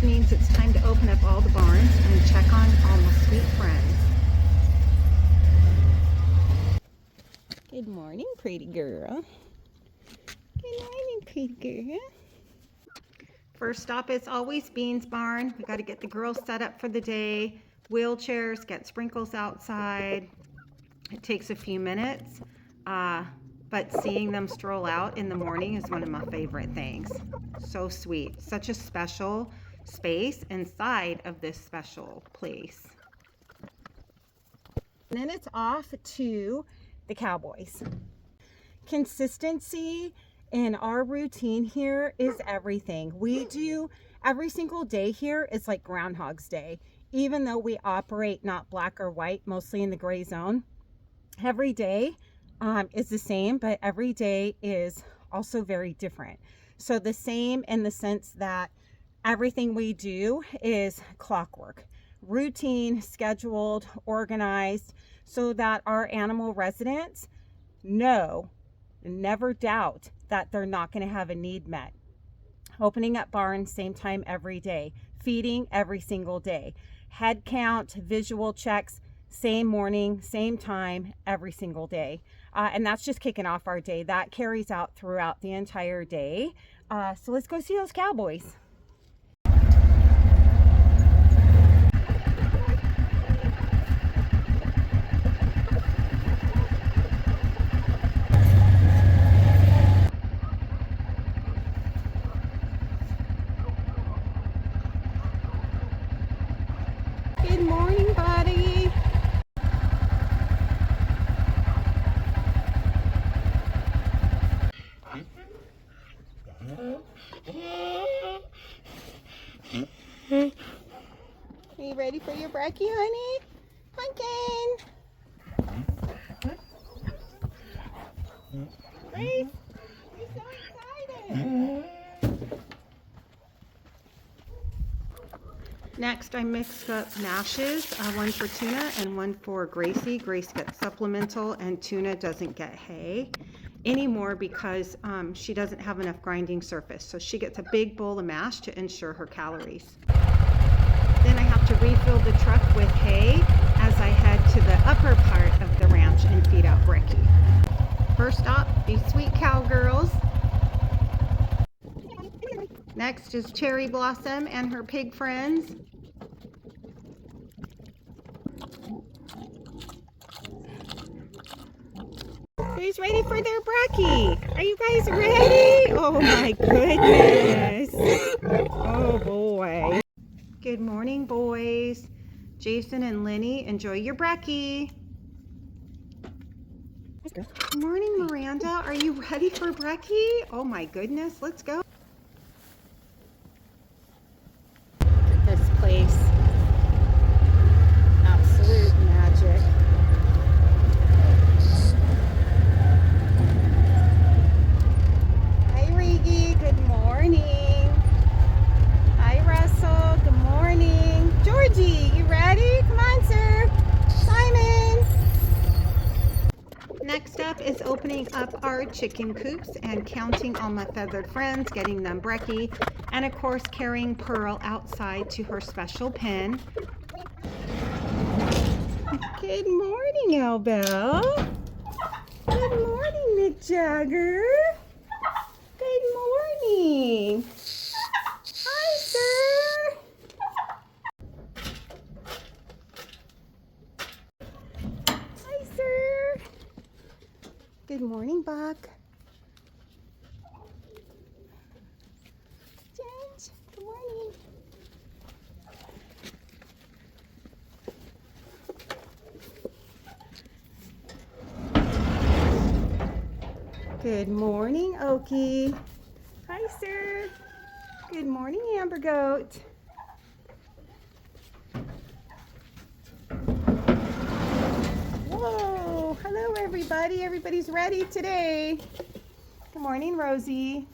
means it's time to open up all the barns and check on all my sweet friends. Good morning, pretty girl. Good morning, pretty girl. First stop is always Beans Barn. We got to get the girls set up for the day. Wheelchairs, get sprinkles outside. It takes a few minutes, but seeing them stroll out in the morning is one of my favorite things. So sweet. Such a special space inside of this special place. And then it's off to the Cowboys. Consistency in our routine here is everything. We do every single day here is like Groundhog's Day. Even though we operate not black or white, mostly in the gray zone, every day is the same, but every day is also very different. So the same in the sense that everything we do is clockwork, routine, scheduled, organized, so that our animal residents know, never doubt that they're not going to have a need met. Opening up barns same time every day, feeding every single day, head count, visual checks, same morning, same time, every single day. And that's just kicking off our day. That carries out throughout the entire day. So let's go see those Cowboys. Good morning, buddy. Are you ready for your brekkie, honey? Pumpkin. Grace, you're so excited. Next, I mixed up mashes, one for Tuna and one for Gracie. Grace gets supplemental and Tuna doesn't get hay anymore because she doesn't have enough grinding surface. So she gets a big bowl of mash to ensure her calories. Then I have to refill the truck with hay as I head to the upper part of the ranch and feed out Brekkie. First stop, these sweet cowgirls. Next is Cherry Blossom and her pig friends. Who's ready for their brekkie? Are you guys ready? Oh my goodness. Oh boy. Good morning, boys. Jason and Lenny, enjoy your brekkie. Good morning, Miranda. Are you ready for brekkie? Oh my goodness, let's go. This place, absolute magic. Hi Rigi, good morning. Hi Russell, good morning. Georgie, you ready? Come on, sir. Simon. Next up is opening up our chicken coops and counting all my feathered friends, getting them brekkie, and of course carrying Pearl outside to her special pen. Good morning, Albelle. Good morning, Mick Jagger. Good morning. Hi, sir. Hi, sir. Good morning, Buck. James, good morning. Good morning, Okie. Hi, sir. Good morning, Amber Goat. Whoa, hello everybody. Everybody's ready today. Good morning, Rosie.